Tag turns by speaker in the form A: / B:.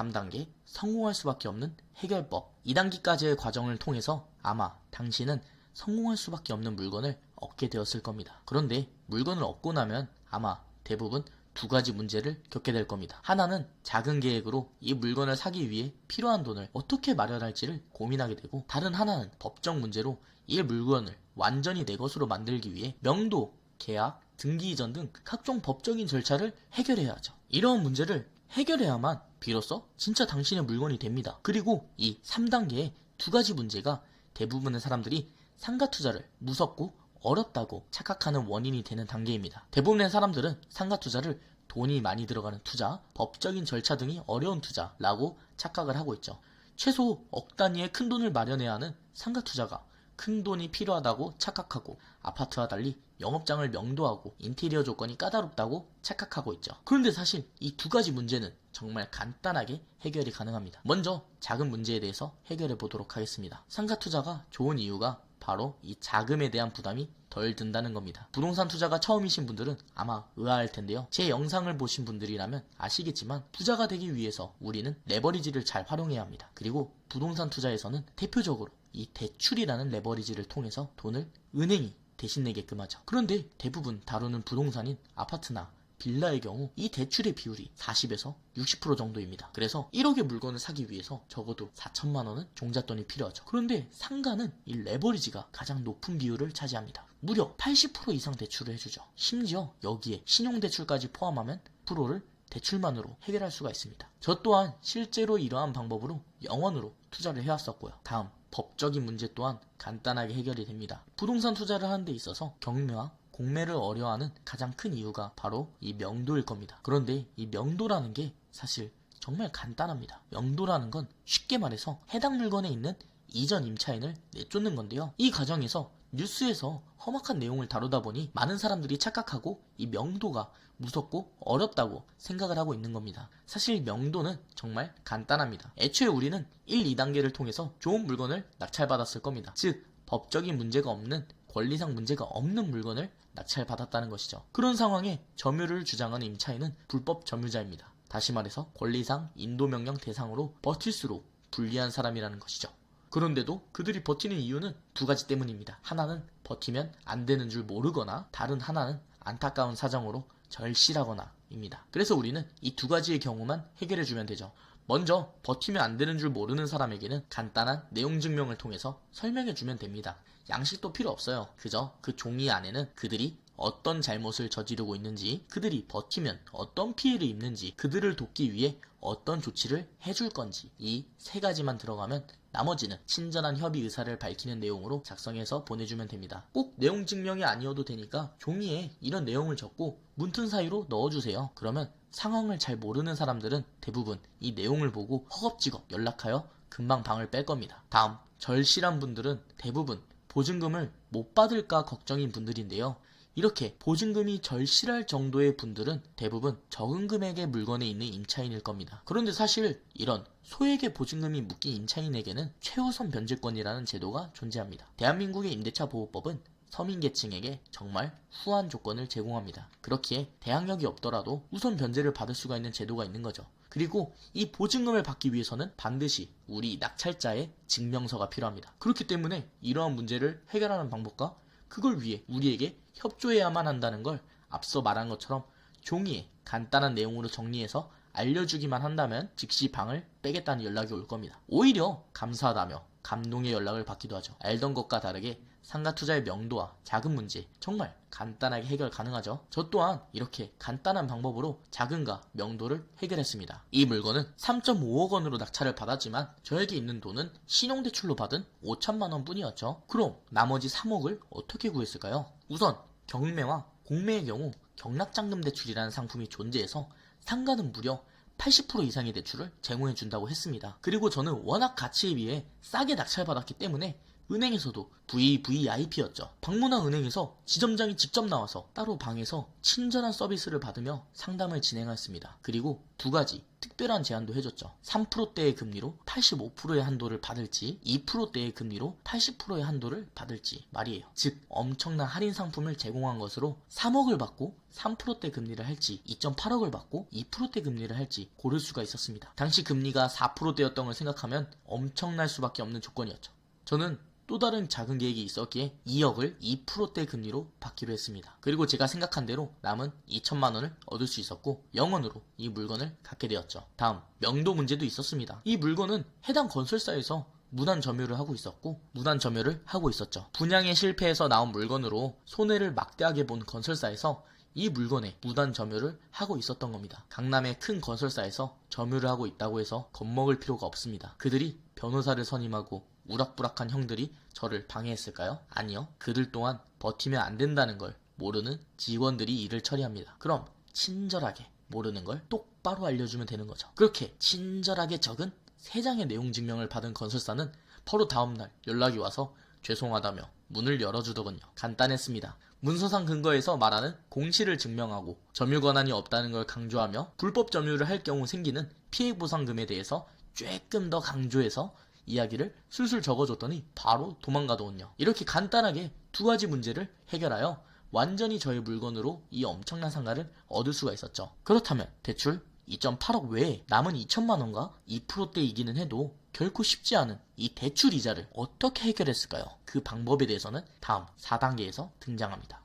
A: 3단계 성공할 수밖에 없는 해결법. 2단계까지의 과정을 통해서 아마 당신은 성공할 수밖에 없는 물건을 얻게 되었을 겁니다. 그런데 물건을 얻고 나면 아마 대부분 두 가지 문제를 겪게 될 겁니다. 하나는 작은 계획으로 이 물건을 사기 위해 필요한 돈을 어떻게 마련할지를 고민하게 되고, 다른 하나는 법적 문제로 이 물건을 완전히 내 것으로 만들기 위해 명도, 계약, 등기 이전 등 각종 법적인 절차를 해결해야 하죠. 이러한 문제를 해결해야만 비로소 진짜 당신의 물건이 됩니다. 그리고 이 3단계의 두 가지 문제가 대부분의 사람들이 상가 투자를 무섭고 어렵다고 착각하는 원인이 되는 단계입니다. 대부분의 사람들은 상가 투자를 돈이 많이 들어가는 투자, 법적인 절차 등이 어려운 투자라고 착각을 하고 있죠. 최소 억 단위의 큰 돈을 마련해야 하는 상가 투자가 큰 돈이 필요하다고 착각하고, 아파트와 달리 영업장을 명도하고 인테리어 조건이 까다롭다고 착각하고 있죠. 그런데 사실 이 두 가지 문제는 정말 간단하게 해결이 가능합니다. 먼저 작은 문제에 대해서 해결해 보도록 하겠습니다. 상가 투자가 좋은 이유가 바로 이 자금에 대한 부담이 덜 든다는 겁니다. 부동산 투자가 처음이신 분들은 아마 의아할 텐데요. 제 영상을 보신 분들이라면 아시겠지만 부자가 되기 위해서 우리는 레버리지를 잘 활용해야 합니다. 그리고 부동산 투자에서는 대표적으로 이 대출이라는 레버리지를 통해서 돈을 은행이 대신 내게끔 하죠. 그런데 대부분 다루는 부동산인 아파트나 빌라의 경우 이 대출의 비율이 40에서 60% 정도입니다. 그래서 1억의 물건을 사기 위해서 적어도 4천만 원은 종잣돈이 필요하죠. 그런데 상가는 이 레버리지가 가장 높은 비율을 차지합니다. 무려 80% 이상 대출을 해주죠. 심지어 여기에 신용대출까지 포함하면 프로를 대출만으로 해결할 수가 있습니다. 저 또한 실제로 이러한 방법으로 영원으로 투자를 해왔었고요. 다음, 법적인 문제 또한 간단하게 해결이 됩니다. 부동산 투자를 하는 데 있어서 경매와 공매를 어려워하는 가장 큰 이유가 바로 이 명도일 겁니다. 그런데 이 명도라는 게 사실 정말 간단합니다. 명도라는 건 쉽게 말해서 해당 물건에 있는 이전 임차인을 내쫓는 건데요. 이 과정에서 뉴스에서 험악한 내용을 다루다 보니 많은 사람들이 착각하고 이 명도가 무섭고 어렵다고 생각을 하고 있는 겁니다. 사실 명도는 정말 간단합니다. 애초에 우리는 1, 2단계를 통해서 좋은 물건을 낙찰받았을 겁니다. 즉, 법적인 문제가 없는, 권리상 문제가 없는 물건을 낙찰받았다는 것이죠. 그런 상황에 점유를 주장하는 임차인은 불법 점유자입니다. 다시 말해서 권리상 인도명령 대상으로 버틸수록 불리한 사람이라는 것이죠. 그런데도 그들이 버티는 이유는 두 가지 때문입니다. 하나는 버티면 안 되는 줄 모르거나, 다른 하나는 안타까운 사정으로 절실하거나 입니다. 그래서 우리는 이 두 가지의 경우만 해결해주면 되죠. 먼저 버티면 안 되는 줄 모르는 사람에게는 간단한 내용 증명을 통해서 설명해주면 됩니다. 양식도 필요 없어요. 그저 그 종이 안에는 그들이 어떤 잘못을 저지르고 있는지, 그들이 버티면 어떤 피해를 입는지, 그들을 돕기 위해 어떤 조치를 해줄 건지, 이 세 가지만 들어가면 나머지는 친절한 협의 의사를 밝히는 내용으로 작성해서 보내주면 됩니다. 꼭 내용 증명이 아니어도 되니까 종이에 이런 내용을 적고 문틈 사이로 넣어주세요. 그러면 상황을 잘 모르는 사람들은 대부분 이 내용을 보고 허겁지겁 연락하여 금방 방을 뺄 겁니다. 다음, 절실한 분들은 대부분 보증금을 못 받을까 걱정인 분들인데요. 이렇게 보증금이 절실할 정도의 분들은 대부분 적은 금액의 물건에 있는 임차인일 겁니다. 그런데 사실 이런 소액의 보증금이 묶인 임차인에게는 최우선 변제권이라는 제도가 존재합니다. 대한민국의 임대차 보호법은 서민계층에게 정말 후한 조건을 제공합니다. 그렇기에 대항력이 없더라도 우선 변제를 받을 수가 있는 제도가 있는 거죠. 그리고 이 보증금을 받기 위해서는 반드시 우리 낙찰자의 증명서가 필요합니다. 그렇기 때문에 이러한 문제를 해결하는 방법과 그걸 위해 우리에게 협조해야만 한다는 걸 앞서 말한 것처럼 종이에 간단한 내용으로 정리해서 알려주기만 한다면 즉시 방을 빼겠다는 연락이 올 겁니다. 오히려 감사하다며 감동의 연락을 받기도 하죠. 알던 것과 다르게 상가 투자의 명도와 자금 문제 정말 간단하게 해결 가능하죠. 저 또한 이렇게 간단한 방법으로 자금과 명도를 해결했습니다. 이 물건은 3.5억 원으로 낙찰을 받았지만 저에게 있는 돈은 신용대출로 받은 5천만 원 뿐이었죠. 그럼 나머지 3억을 어떻게 구했을까요? 우선 경매와 공매의 경우 경락장금 대출이라는 상품이 존재해서 상가는 무려 80% 이상의 대출을 제공해준다고 했습니다. 그리고 저는 워낙 가치에 비해 싸게 낙찰받았기 때문에 은행에서도 VVIP였죠. 방문한 은행에서 지점장이 직접 나와서 따로 방에서 친절한 서비스를 받으며 상담을 진행했습니다. 그리고 두 가지 특별한 제안도 해줬죠. 3%대의 금리로 85%의 한도를 받을지 2%대의 금리로 80%의 한도를 받을지 말이에요. 즉 엄청난 할인 상품을 제공한 것으로 3억을 받고 3%대 금리를 할지 2.8억을 받고 2%대 금리를 할지 고를 수가 있었습니다. 당시 금리가 4%대였던 걸 생각하면 엄청날 수밖에 없는 조건이었죠. 저는 또 다른 작은 계획이 있었기에 2억을 2%대 금리로 받기로 했습니다. 그리고 제가 생각한 대로 남은 2천만 원을 얻을 수 있었고 영원으로 이 물건을 갖게 되었죠. 다음, 명도 문제도 있었습니다. 이 물건은 해당 건설사에서 무단 점유를 하고 있었죠. 분양에 실패해서 나온 물건으로 손해를 막대하게 본 건설사에서 이 물건에 무단 점유를 하고 있었던 겁니다. 강남의 큰 건설사에서 점유를 하고 있다고 해서 겁먹을 필요가 없습니다. 그들이 변호사를 선임하고 우락부락한 형들이 저를 방해했을까요? 아니요. 그들 또한 버티면 안 된다는 걸 모르는 직원들이 일을 처리합니다. 그럼 친절하게 모르는 걸 똑바로 알려주면 되는 거죠. 그렇게 친절하게 적은 3장의 내용 증명을 받은 건설사는 바로 다음날 연락이 와서 죄송하다며 문을 열어주더군요. 간단했습니다. 문서상 근거에서 말하는 공시를 증명하고 점유 권한이 없다는 걸 강조하며 불법 점유를 할 경우 생기는 피해보상금에 대해서 조금 더 강조해서 이야기를 술술 적어줬더니 바로 도망가더군요. 이렇게 간단하게 두 가지 문제를 해결하여 완전히 저의 물건으로 이 엄청난 상가를 얻을 수가 있었죠. 그렇다면 대출 2.8억 외에 남은 2천만 원과 2%대이기는 해도 결코 쉽지 않은 이 대출 이자를 어떻게 해결했을까요? 그 방법에 대해서는 다음 4단계에서 등장합니다.